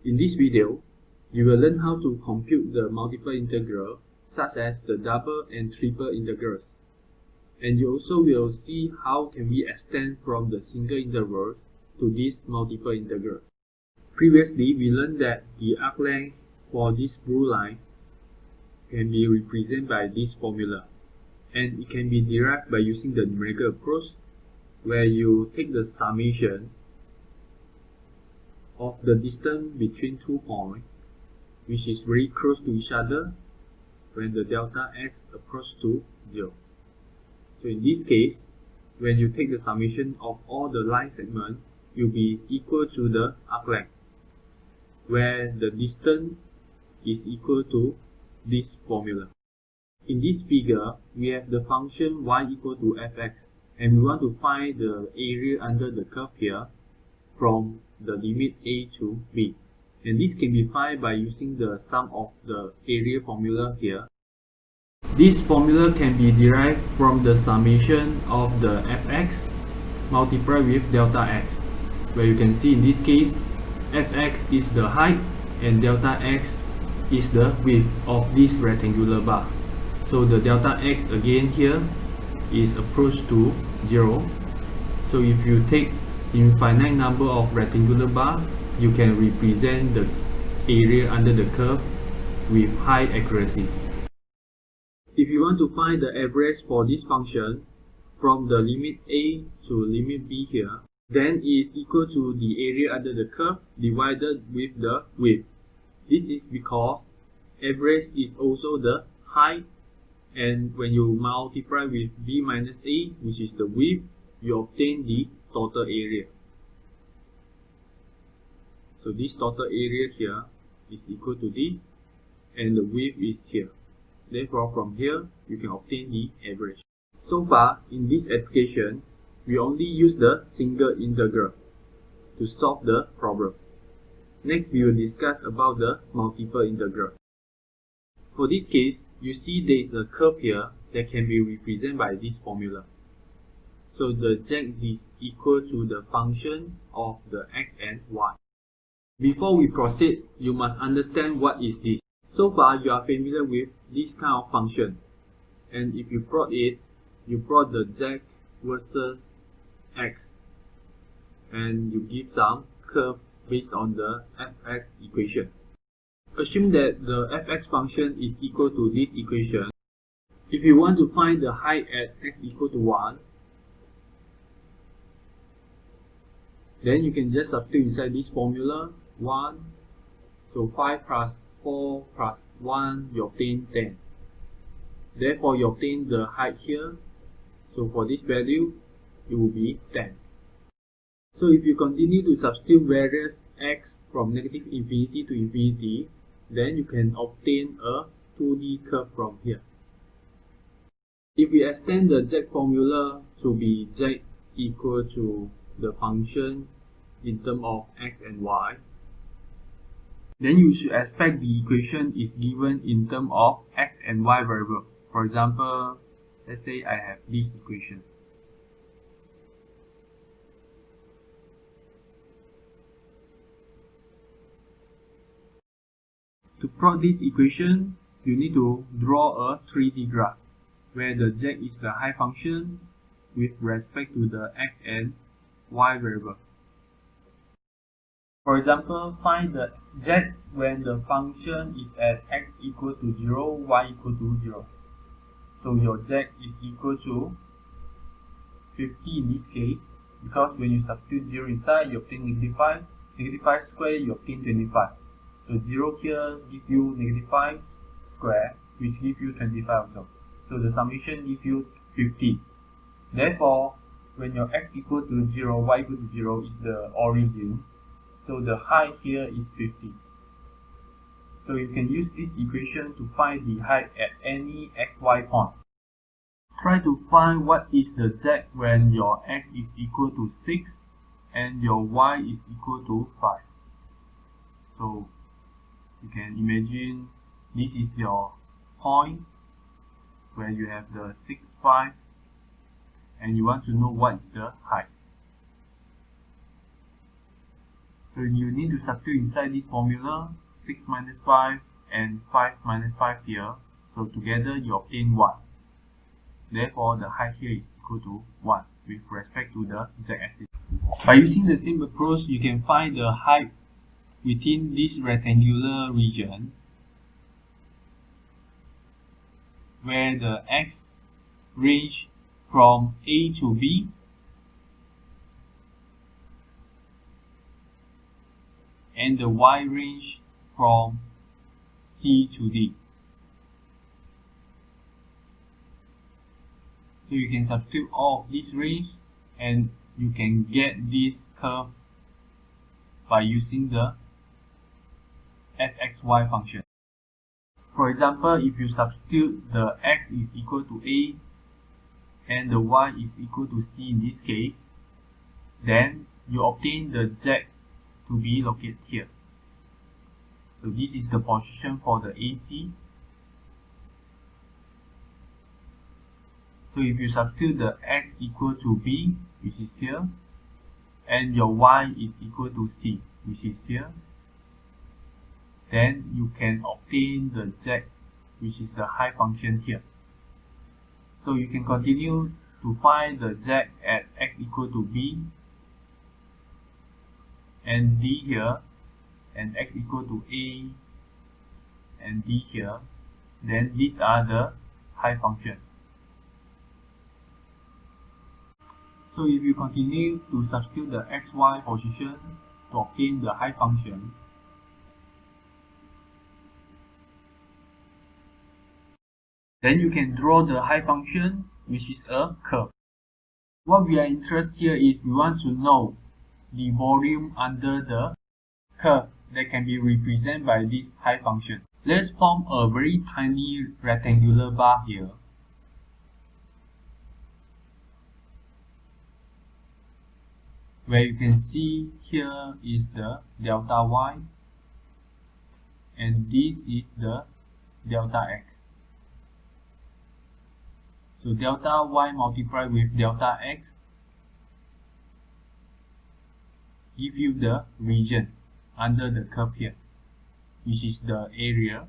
In this video, you will learn how to compute the multiple integral such as the double and triple integrals. And you also will see how can we extend from the single intervals to these multiple integrals. Previously, we learned that the arc length for this blue line can be represented by this formula. And it can be derived by using the numerical approach, where you take the summation of the distance between 2 points, which is very close to each other when the delta x approaches to 0. So in this case, when you take the summation of all the line segments, it will be equal to the arc length, where the distance is equal to this formula. In this figure, we have the function y equal to fx, and we want to find the area under the curve here from the limit a to b. And this can be found by using the sum of the area formula here. This formula can be derived from the summation of the fx multiplied with delta x, where you can see in this case fx is the height and delta x is the width of this rectangular bar. So the delta x again here is approach to 0. So if you take infinite number of rectangular bar, you can represent the area under the curve with high accuracy. If you want to find the average for this function from the limit a to limit b here, then it is equal to the area under the curve divided with the width. This is because average is also the height, and when you multiply with b minus a, which is the width, you obtain the total area. So this total area here is equal to this, and the width is here. Therefore, from here, you can obtain the average. So far, in this application, we only use the single integral to solve the problem. Next, we will discuss about the multiple integral. For this case, you see there is a curve here that can be represented by this formula. So the z is equal to the function of the x and y. Before we proceed, you must understand what is this. So far, you are familiar with this kind of function. And if you plot it, you plot the z versus x. And you give some curve based on the fx equation. Assume that the fx function is equal to this equation. If you want to find the height at x equal to 1, then you can just substitute inside this formula 1. So 5 plus 4 plus 1, you obtain 10. Therefore, you obtain the height here. So for this value, it will be 10. So if you continue to substitute various x from negative infinity to infinity, then you can obtain a 2D curve from here. If we extend the z formula to be z equal to the function in terms of x and y, then you should expect the equation is given in terms of x and y variable. For example, let's say I have this equation. To plot this equation, you need to draw a 3D graph, where the z is the height function with respect to the x and y variable. For example, find the z when the function is at x equal to 0, y equal to 0. So your z is equal to 50 in this case, because when you substitute 0 inside, you obtain negative 5. Negative 5 squared, you obtain 25. So 0 here gives you negative 5 square, which gives you 25 also. So the summation gives you 50. Therefore, when your x equal to 0, y equal to 0 is the origin, so the height here is 50. So you can use this equation to find the height at any xy point. Try to find what is the z when your x is equal to 6 and your y is equal to 5. So you can imagine this is your point where you have the 6, 5, and you want to know what is the height. So you need to substitute inside this formula 6 minus 5 and 5 minus 5 here. So together you obtain 1. Therefore the height here is equal to 1 with respect to the z-axis. By using the same approach, you can find the height within this rectangular region where the x range from A to B and the y range from C to D. So you can substitute all of this range and you can get this curve by using the fxy function. For example, if you substitute the x is equal to A and the y is equal to C in this case, then you obtain the z to be located here. So this is the position for the AC. So if you substitute the x equal to B, which is here, and your y is equal to C, which is here, then you can obtain the z, which is the height function here. So you can continue to find the z at x equal to B and D here, and x equal to A and D here. Then these are the height functions. So if you continue to substitute the xy position to obtain the height function, then you can draw the height function, which is a curve. What we are interested here is we want to know the volume under the curve that can be represented by this height function. Let's form a very tiny rectangular bar here. Where you can see here is the delta y and this is the delta x. So delta y multiplied with delta x give you the region under the curve here, which is the area,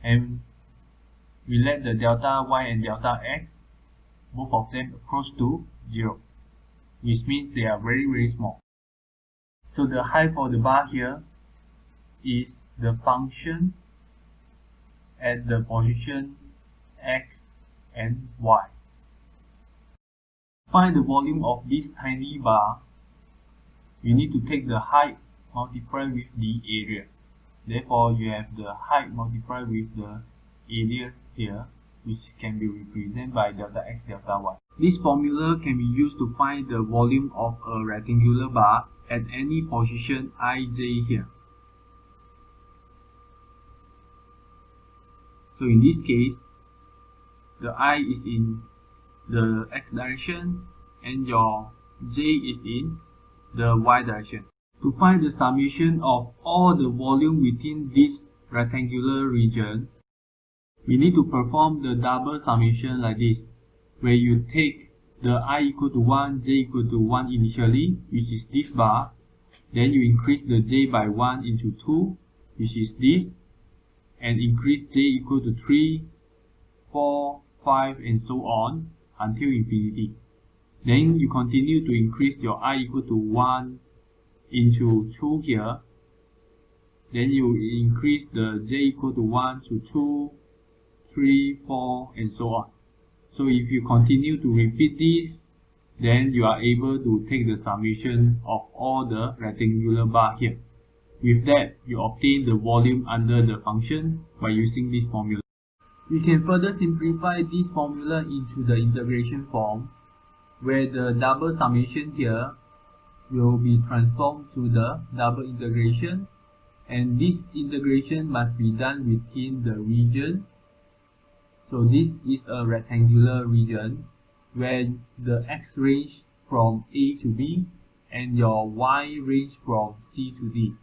and we let the delta y and delta x, both of them approach to 0, which means they are very small. So the height for the bar here is the function at the position x and y. Find the volume of this tiny bar. You need to take the height multiplied with the area. Therefore, you have the height multiplied with the area here, which can be represented by delta x, delta y. This formula can be used to find the volume of a rectangular bar at any position ij here. So in this case, the I is in the x direction and your j is in the y direction. To find the summation of all the volume within this rectangular region, we need to perform the double summation like this, where you take the I equal to 1, j equal to 1 initially, which is this bar, then you increase the j by 1 into 2, which is this, and increase j equal to 3, 4, 5 and so on until infinity. Then you continue to increase your I equal to 1 into 2 here. Then you increase the j equal to 1 to 2, 3, 4 and so on. So if you continue to repeat this, then you are able to take the summation of all the rectangular bar here. With that, you obtain the volume under the function by using this formula. We can further simplify this formula into the integration form, where the double summation here will be transformed to the double integration, and this integration must be done within the region. So this is a rectangular region where the x range from A to B and your y range from C to D.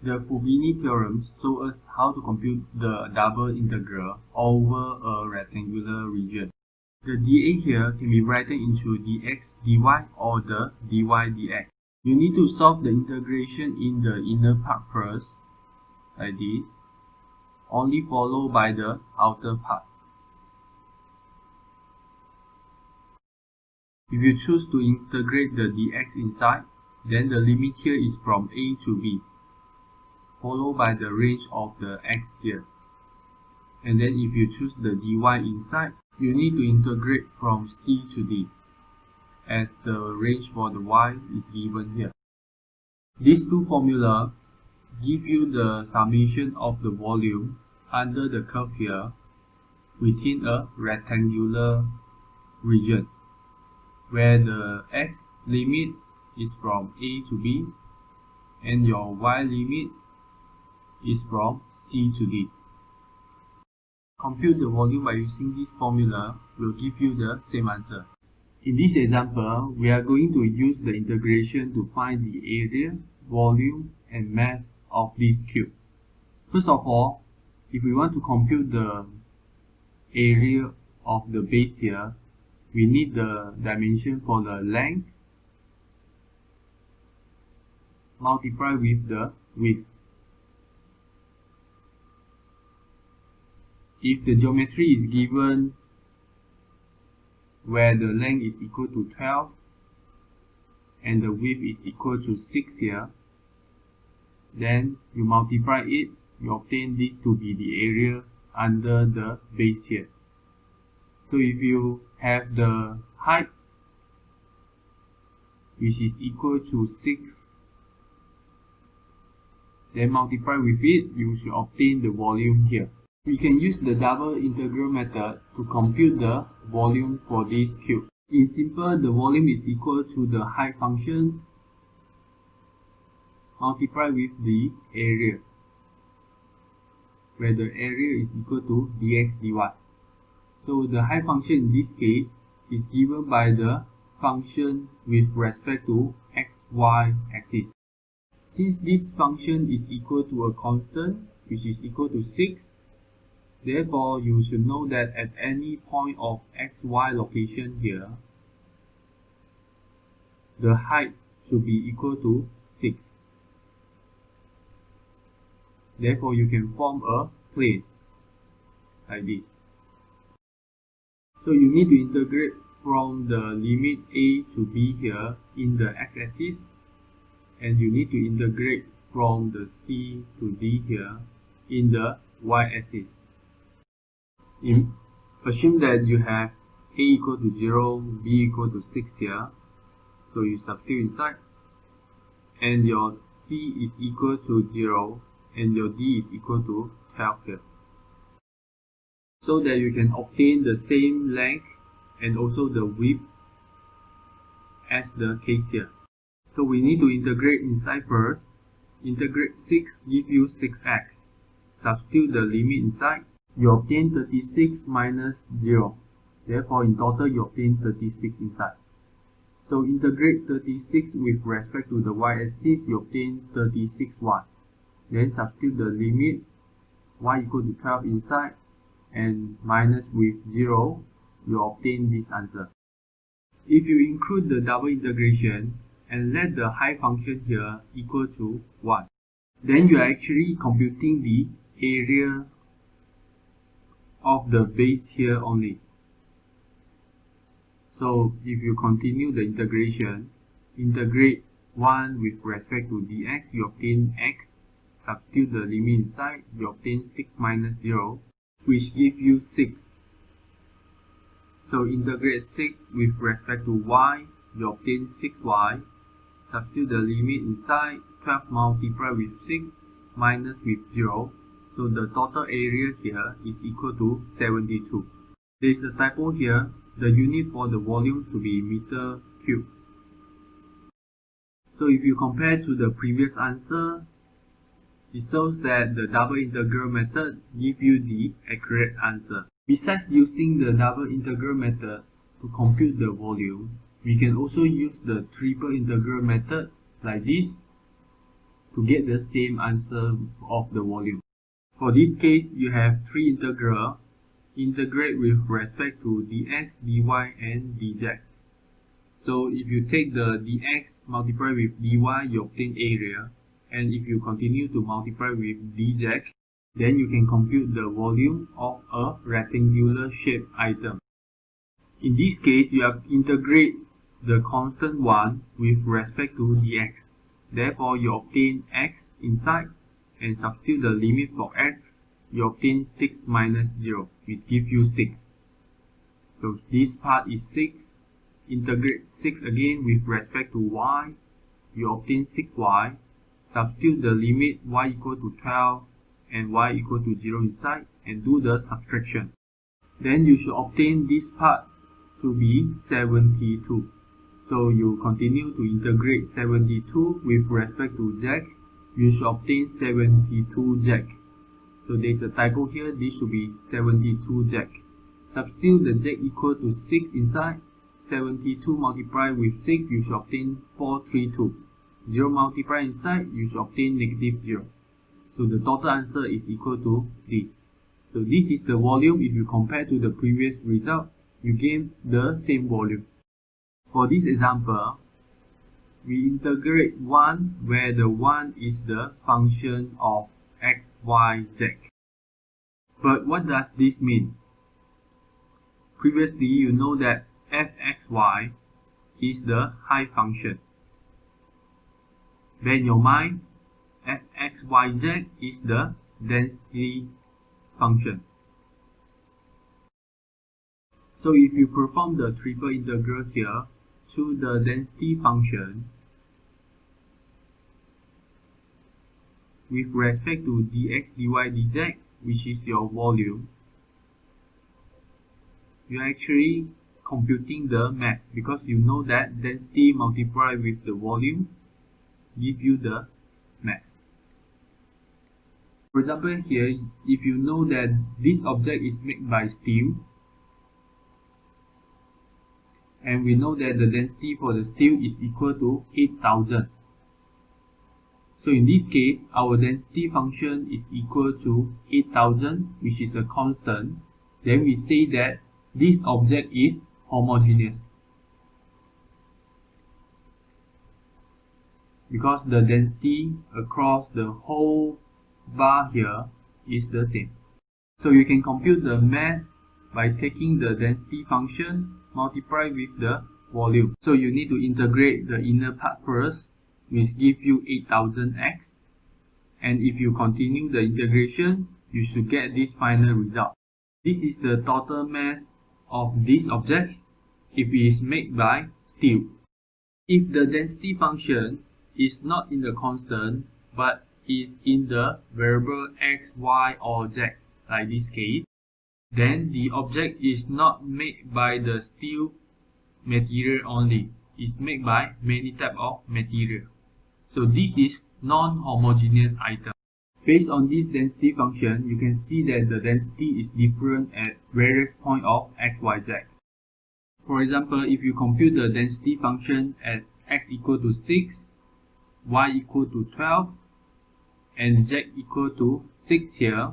The Fubini theorem shows us how to compute the double integral over a rectangular region. The dA here can be written into dx dy or the dy dx. You need to solve the integration in the inner part first, like this, only followed by the outer part. If you choose to integrate the dx inside, then the limit here is from a to b, followed by the range of the x here. And then if you choose the dy inside, you need to integrate from c to d, as the range for the y is given here. These two formulas give you the summation of the volume under the curve here within a rectangular region, where the x limit is from a to b and your y limit is from c to d. Compute the volume by using this formula will give you the same answer. In this example, we are going to use the integration to find the area, volume, and mass of this cube. First of all, if we want to compute the area of the base here, we need the dimension for the length multiplied with the width. If the geometry is given where the length is equal to 12 and the width is equal to 6 here, then you multiply it, you obtain this to be the area under the base here. So if you have the height which is equal to 6, then multiply with it, you should obtain the volume here. We can use the double integral method to compute the volume for this cube. In simple, the volume is equal to the height function multiplied with the area, where the area is equal to dx dy. So the height function in this case is given by the function with respect to xy axis. Since this function is equal to a constant which is equal to 6, therefore you should know that at any point of xy location here, the height should be equal to 6. Therefore you can form a plane like this. So you need to integrate from the limit a to b here in the x-axis, and you need to integrate from the c to d here in the y-axis. Assume that you have a equal to 0, b equal to 6 here, so you substitute inside, and your c is equal to 0 and your d is equal to 12 here, so that you can obtain the same length and also the width as the case here. So we need to integrate inside first. Integrate 6 give you 6x. Substitute the limit inside. You obtain 36 minus 0. Therefore, in total, you obtain 36 inside. So integrate 36 with respect to the y-axis, you obtain 36y. Then substitute the limit y equal to 12 inside and minus with 0, you obtain this answer. If you include the double integration and let the height function here equal to 1, then you are actually computing the area of the base here only. So if you continue the integration, integrate 1 with respect to dx, you obtain x. Substitute the limit inside, you obtain 6 minus 0, which gives you 6. So integrate 6 with respect to y, you obtain 6y. Substitute the limit inside, 12 multiplied with 6 minus with 0. So the total area here is equal to 72. There is a typo here. The unit for the volume should be meter cube. So if you compare to the previous answer, it shows that the double integral method gives you the accurate answer. Besides using the double integral method to compute the volume, we can also use the triple integral method like this to get the same answer of the volume. For this case, you have three integrals. Integrate with respect to dx, dy, and dz. So if you take the dx multiply with dy, you obtain area. And if you continue to multiply with dz, then you can compute the volume of a rectangular shaped item. In this case, you have to integrate the constant 1 with respect to dx. Therefore, you obtain x inside and substitute the limit for x, you obtain 6 minus 0, which gives you 6. So this part is 6. Integrate 6 again with respect to y, you obtain 6y. Substitute the limit y equal to 12 and y equal to 0 inside and do the subtraction. Then you should obtain this part to be 72. So you continue to integrate 72 with respect to z, you should obtain 72z. So there is a typo here, this should be 72z. Substitute the z equal to 6 inside, 72 multiplied with 6, you should obtain 432. 0 multiplied inside, you should obtain negative 0. So the total answer is equal to this. So this is the volume. If you compare to the previous result, you gain the same volume. For this example, we integrate 1 where the 1 is the function of x, y, z. But what does this mean? Previously, you know that fxy is the height function. Bear in your mind, fxyz is the density function. So if you perform the triple integral here to the density function with respect to dx, dy, dz, which is your volume, you are actually computing the mass, because you know that density multiplied with the volume give you the mass. For example here, if you know that this object is made by steel, and we know that the density for the steel is equal to 8000. So in this case, our density function is equal to 8000, which is a constant. Then we say that this object is homogeneous, because the density across the whole bar here is the same. So you can compute the mass by taking the density function multiplied with the volume. So you need to integrate the inner part first, which gives you 8000x. And if you continue the integration, you should get this final result. This is the total mass of this object if it is made by steel. If the density function is not in the constant but is in the variable x, y, or z, like this case, then the object is not made by the steel material only. It's made by many types of material. So this is non-homogeneous item. Based on this density function, you can see that the density is different at various points of x, y, z. For example, if you compute the density function at x equal to 6, y equal to 12, and z equal to 6 here,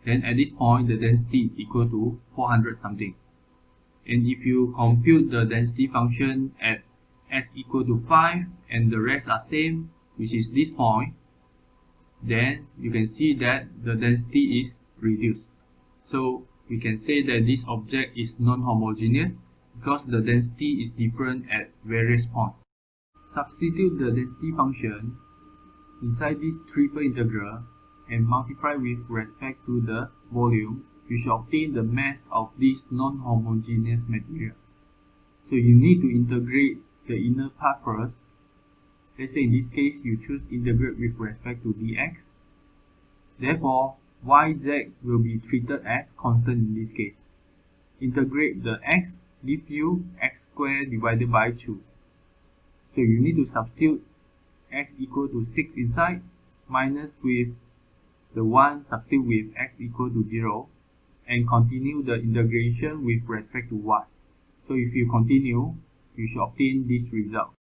then at this point the density is equal to 400 something. And if you compute the density function at x equal to 5 and the rest are same, which is this point, then you can see that the density is reduced. So we can say that this object is non-homogeneous because the density is different at various points. Substitute the density function inside this triple integral and multiply with respect to the volume, you should obtain the mass of this non-homogeneous material. So you need to integrate the inner part first. Let's say in this case you choose integrate with respect to dx. Therefore, yz will be treated as constant in this case. Integrate the x, gives you x squared divided by 2. So you need to substitute x equal to 6 inside, minus with the 1 substitute with x equal to 0, and continue the integration with respect to y. So if you continue, you should obtain this result.